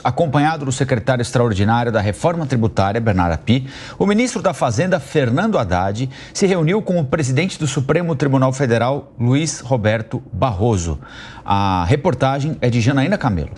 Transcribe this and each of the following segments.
acompanhado do secretário extraordinário da Reforma Tributária, Bernardo Api, o ministro da Fazenda, Fernando Haddad, se reuniu com o presidente do Supremo Tribunal Federal, Luiz Roberto Barroso. A reportagem é de Janaína Camelo.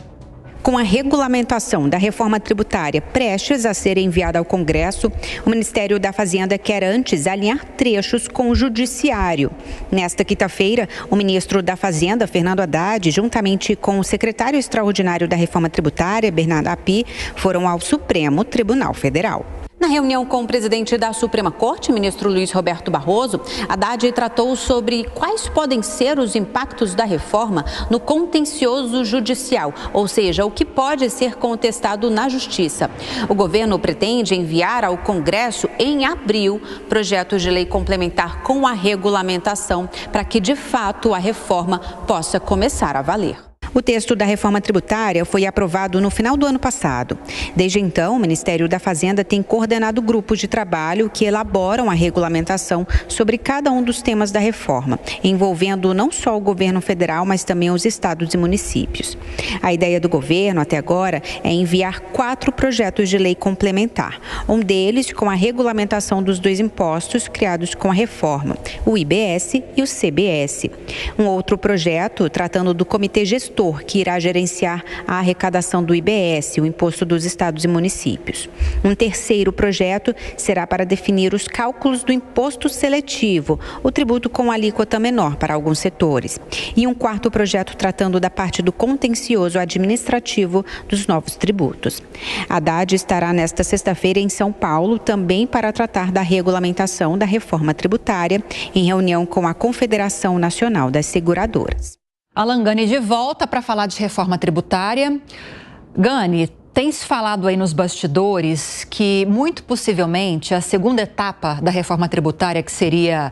Com a regulamentação da reforma tributária prestes a ser enviada ao Congresso, o Ministério da Fazenda quer antes alinhar trechos com o Judiciário. Nesta quinta-feira, o ministro da Fazenda, Fernando Haddad, juntamente com o secretário extraordinário da Reforma Tributária, Bernardo Api, foram ao Supremo Tribunal Federal. Na reunião com o presidente da Suprema Corte, ministro Luiz Roberto Barroso, Haddad tratou sobre quais podem ser os impactos da reforma no contencioso judicial, ou seja, o que pode ser contestado na Justiça. O governo pretende enviar ao Congresso, em abril, projetos de lei complementar com a regulamentação para que, de fato, a reforma possa começar a valer. O texto da reforma tributária foi aprovado no final do ano passado. Desde então, o Ministério da Fazenda tem coordenado grupos de trabalho que elaboram a regulamentação sobre cada um dos temas da reforma, envolvendo não só o governo federal, mas também os estados e municípios. A ideia do governo, até agora, é enviar 4 projetos de lei complementar. Um deles com a regulamentação dos 2 impostos criados com a reforma, o IBS e o CBS. Um outro projeto tratando do Comitê Gestor, que irá gerenciar a arrecadação do IBS, o Imposto dos Estados e Municípios. Um terceiro projeto será para definir os cálculos do imposto seletivo, o tributo com alíquota menor para alguns setores. E um quarto projeto tratando da parte do contencioso administrativo dos novos tributos. Haddad estará nesta sexta-feira em São Paulo, também para tratar da regulamentação da reforma tributária, em reunião com a Confederação Nacional das Seguradoras. Alan Gani de volta para falar de reforma tributária. Gani, tem se falado aí nos bastidores que, muito possivelmente, a segunda etapa da reforma tributária, que seria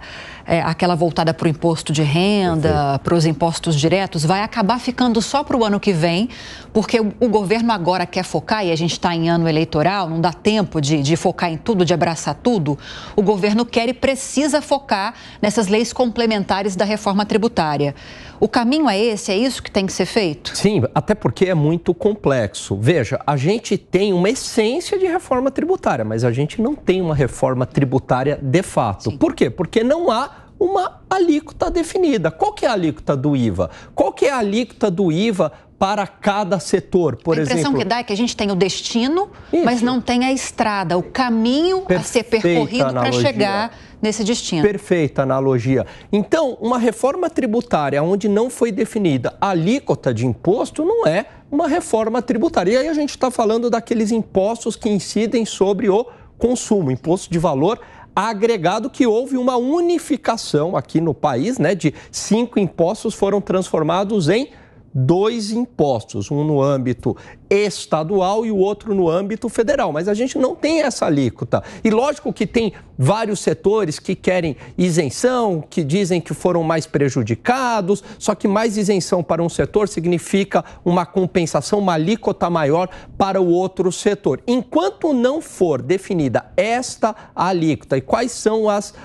aquela voltada para o imposto de renda, para os impostos diretos, vai acabar ficando só para o ano que vem, porque o governo agora quer focar, e a gente está em ano eleitoral, não dá tempo de focar em tudo, de abraçar tudo. O governo quer e precisa focar nessas leis complementares da reforma tributária. O caminho é esse? É isso que tem que ser feito? Sim, até porque é muito complexo. Veja, a gente tem uma essência de reforma tributária, mas a gente não tem uma reforma tributária de fato. Sim. Por quê? Porque não há uma alíquota definida. Qual que é a alíquota do IVA? Qual que é a alíquota do IVA para cada setor, por exemplo? A impressão que dá é que a gente tem o destino, mas não tem a estrada, o caminho a ser percorrido para chegar nesse destino. Perfeita analogia. Então, uma reforma tributária onde não foi definida a alíquota de imposto não é uma reforma tributária. E aí a gente está falando daqueles impostos que incidem sobre o consumo, imposto de valor agregado, que houve uma unificação aqui no país, né? De 5 impostos foram transformados em 2 impostos, um no âmbito estadual e o outro no âmbito federal, mas a gente não tem essa alíquota. E lógico que tem vários setores que querem isenção, que dizem que foram mais prejudicados, só que mais isenção para um setor significa uma compensação, uma alíquota maior para o outro setor. Enquanto não for definida esta alíquota e quais são as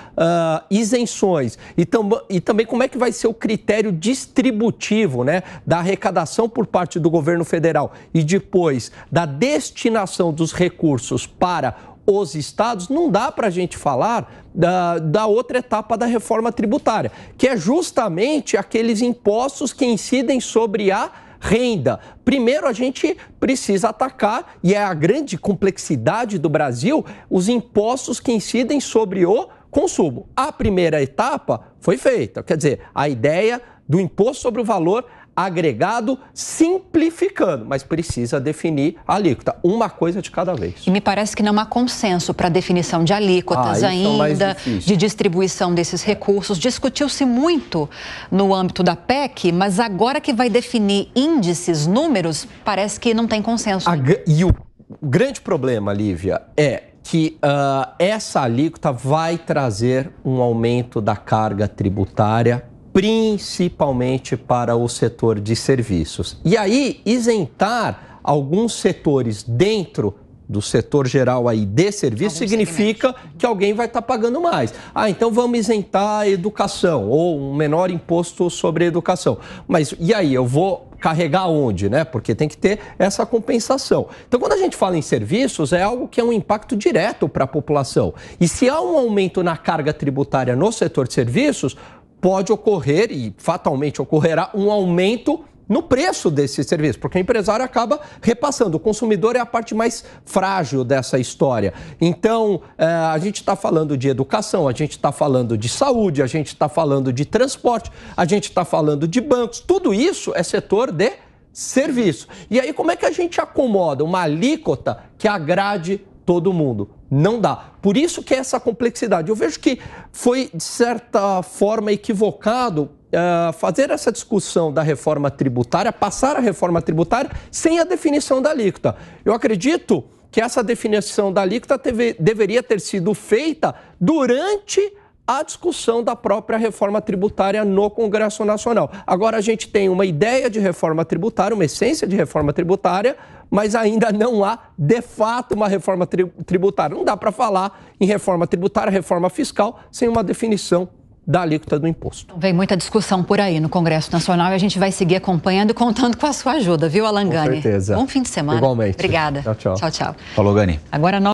isenções e também como é que vai ser o critério distributivo, né, da arrecadação por parte do governo federal e depois da destinação dos recursos para os estados, não dá para a gente falar da outra etapa da reforma tributária, que é justamente aqueles impostos que incidem sobre a renda. Primeiro, a gente precisa atacar, e é a grande complexidade do Brasil, os impostos que incidem sobre o consumo. A primeira etapa foi feita, quer dizer, a ideia do imposto sobre o valor agregado, simplificando, mas precisa definir a alíquota, uma coisa de cada vez. E me parece que não há consenso para definição de alíquotas ainda, de distribuição desses recursos. Discutiu-se muito no âmbito da PEC, mas agora que vai definir índices, números, parece que não tem consenso. E o grande problema, Lívia, é que essa alíquota vai trazer um aumento da carga tributária, principalmente para o setor de serviços. E aí, isentar alguns setores dentro do setor geral aí de serviço significa que alguém vai estar pagando mais. Então vamos isentar a educação ou um menor imposto sobre a educação. Mas e aí, eu vou carregar onde, né? Porque tem que ter essa compensação. Então, quando a gente fala em serviços, é algo que é um impacto direto para a população. E se há um aumento na carga tributária no setor de serviços, pode ocorrer, e fatalmente ocorrerá, um aumento no preço desse serviço, porque o empresário acaba repassando. O consumidor é a parte mais frágil dessa história. Então, a gente está falando de educação, a gente está falando de saúde, a gente está falando de transporte, a gente está falando de bancos. Tudo isso é setor de serviço. E aí, como é que a gente acomoda uma alíquota que agrade todo mundo? Não dá. Por isso que é essa complexidade. Eu vejo que foi, de certa forma, equivocado fazer essa discussão da reforma tributária, passar a reforma tributária sem a definição da alíquota. Eu acredito que essa definição da alíquota deveria ter sido feita durante a discussão da própria reforma tributária no Congresso Nacional. Agora a gente tem uma ideia de reforma tributária, uma essência de reforma tributária, mas ainda não há, de fato, uma reforma tributária. Não dá para falar em reforma tributária, reforma fiscal, sem uma definição da alíquota do imposto. Vem muita discussão por aí no Congresso Nacional e a gente vai seguir acompanhando e contando com a sua ajuda, viu, Alan Gani? Com certeza. Bom fim de semana. Igualmente. Obrigada. Tchau, tchau. Tchau, tchau. Falou, Gani. Agora